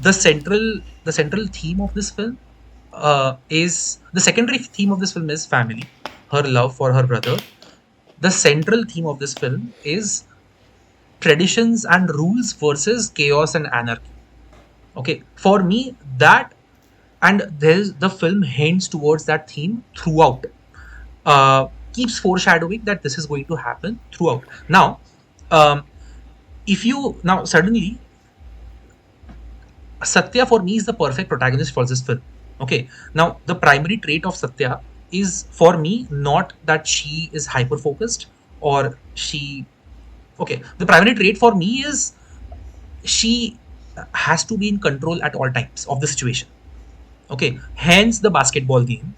the central theme of this film is the secondary theme of this film is family, her love for her brother. The central theme of this film is traditions and rules versus chaos and anarchy. Okay, for me, that, and there's the film hints towards that theme throughout, keeps foreshadowing that this is going to happen throughout. Now, um, if you now suddenly, Satya for me is the perfect protagonist for this film. Okay, now the primary trait of Satya is for me not that she is hyper focused or she. Okay, the primary trait for me is she has to be in control at all times of the situation. Okay, hence the basketball game,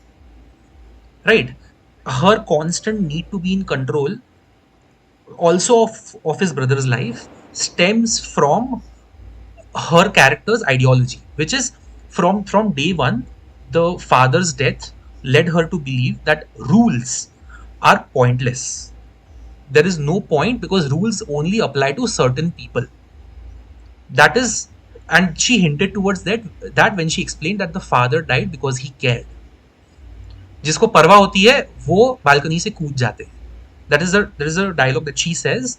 right? Her constant need to be in control also of his brother's life stems from her character's ideology, which is from day one, the father's death led her to believe that rules are pointless. There is no point because rules only apply to certain people. That is, and she hinted towards that when she explained that the father died because he cared. जिसको परवाह होती है वो balcony से कूद जाते हैं. There is a dialogue that she says,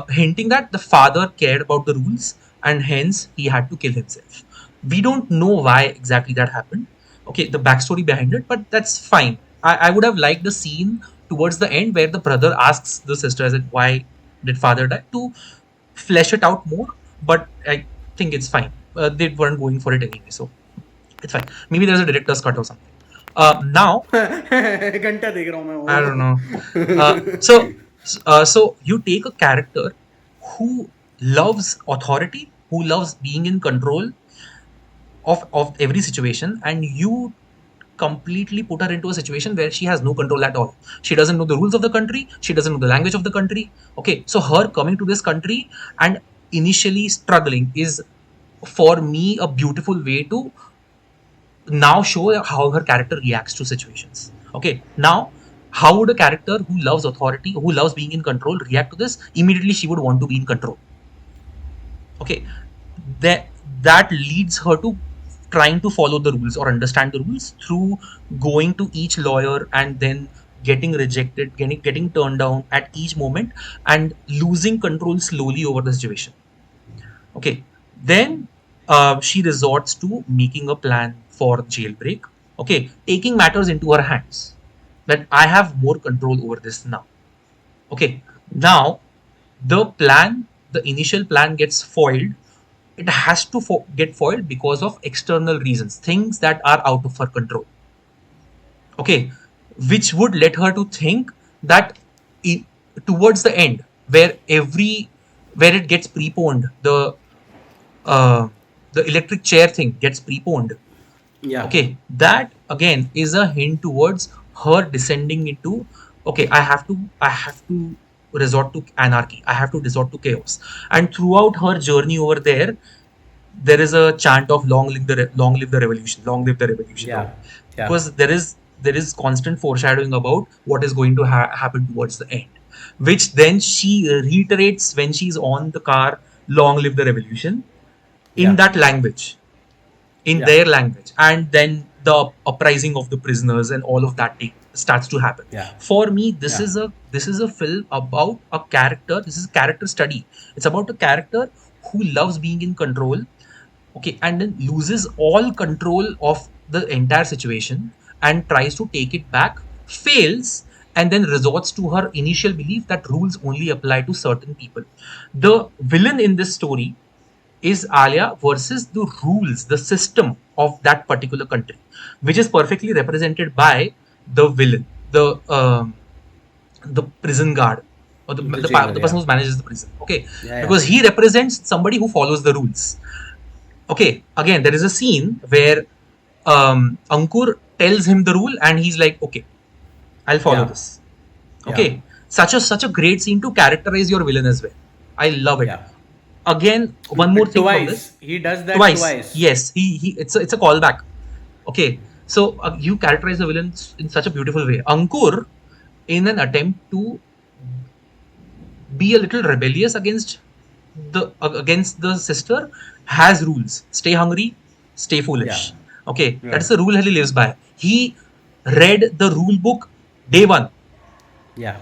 hinting that the father cared about the rules and hence he had to kill himself. We don't know why exactly that happened. Okay, the backstory behind it, but that's fine. I would have liked the scene towards the end where the brother asks the sister, as in, why did father die, to flesh it out more. But I think it's fine. They weren't going for it anyway, so it's fine. Maybe there's a director's cut or something. Now, घंटा देख रहा हूँ मैं वो. I don't know. So you take a character who loves authority, who loves being in control of every situation, and you completely put her into a situation where she has no control at all. She doesn't know the rules of the country. She doesn't know the language of the country. Okay, so her coming to this country and initially struggling is, for me, a beautiful way to now show how her character reacts to situations. Okay, now how would a character who loves authority, who loves being in control, react to this? Immediately she would want to be in control. Okay, that leads her to trying to follow the rules or understand the rules through going to each lawyer and then getting rejected, getting turned down at each moment and losing control slowly over the situation. Okay, then she resorts to making a plan for jailbreak. Okay, taking matters into her hands. That I have more control over this now. Okay, now the initial plan gets foiled. It has to get foiled because of external reasons, things that are out of her control. Okay, which would let her to think that towards the end, where it gets preponed, the electric chair thing gets preponed. Yeah. Okay, that again is a hint towards her descending into, okay, I have to resort to anarchy. I have to resort to chaos. And throughout her journey over there is a chant of long live the revolution, long live the revolution. Yeah. Yeah. Because there is constant foreshadowing about what is going to happen towards the end, which then she reiterates when she's on the car, long live the revolution, in Yeah. that language, in Yeah. their language, and then the uprising of the prisoners and all of that starts to happen. Yeah. For me, this Yeah. is a film about a character. This is a character study. It's about a character who loves being in control, okay, and then loses all control of the entire situation and tries to take it back, fails, and then resorts to her initial belief that rules only apply to certain people. The villain in this story is Alia versus the rules, the system of that particular country, which is perfectly represented by the villain, the prison guard, or the jailer, person yeah. who manages the prison. Okay, Yeah. because he represents somebody who follows the rules. Okay, again, there is a scene where Ankur tells him the rule and he's like, okay, I'll follow Yeah. this. Okay, Yeah. such a great scene to characterize your villain as well. I love it. Yeah. Again, one more thing from this. Twice. He does that twice. Yes, he it's a callback. Okay, so you characterize the villain in such a beautiful way. Ankur, in an attempt to be a little rebellious against against the sister has rules. Stay hungry, stay Yeah. foolish. Okay, that Right. is the rule he lives by. He read the rule book day one. Yeah.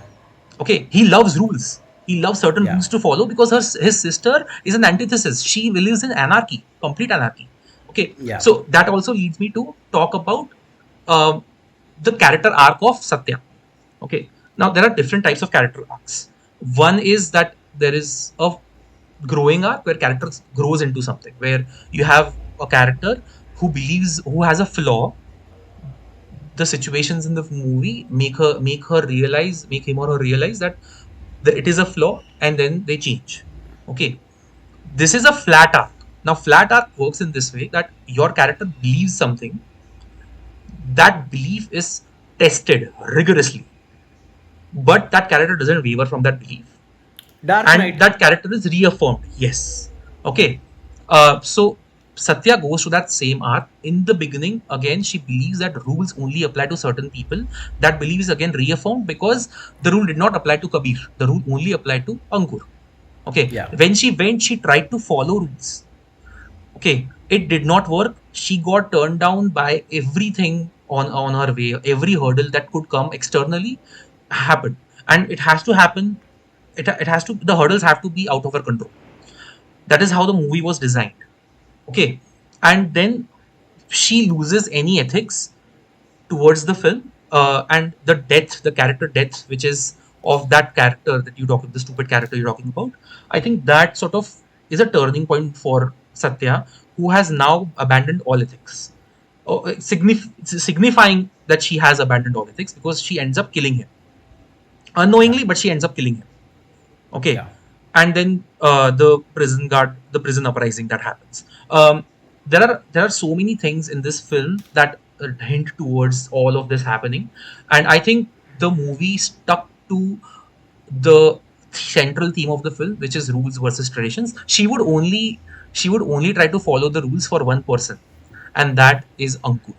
Okay, he loves rules. He loves certain Yeah. rules to follow because his sister is an antithesis. She believes in anarchy, complete anarchy. Okay, Yeah. so that also leads me to talk about um, the character arc of Satya. Okay, now there are different types of character arcs. One is that there is a growing arc where character grows into something, where you have a character who has a flaw. The situations in the movie make him or her realize that it is a flaw, and then they change. Okay, this is a flat arc. Now flat arc works in this way that your character believes something, that belief is tested rigorously, but that character doesn't waver from that belief, Dark and Knight. that character is reaffirmed. Yes. Okay. So Satya goes to that same arc. In the beginning, again, she believes that rules only apply to certain people. That belief is again reaffirmed because the rule did not apply to Kabir. The rule only applied to Ankur. Okay. Yeah. When she went, she tried to follow rules. Okay. It did not work. She got turned down by everything on her way. Every hurdle that could come externally happened. And it has to happen. It has to, the hurdles have to be out of her control. That is how the movie was designed. Okay. And then she loses any ethics towards the film, and the character death, which is of that character that you talk, the stupid character you're talking about. I think that sort of is a turning point for Satya, who has now abandoned all ethics. Signifying that she has abandoned all ethics because she ends up killing him Yeah. unknowingly, but she ends up killing him. Okay. Yeah. And then the prison uprising that happens. There are so many things in this film that hint towards all of this happening, and I think the movie stuck to the central theme of the film, which is rules versus traditions. She would only try to follow the rules for one person, and that is Ankur.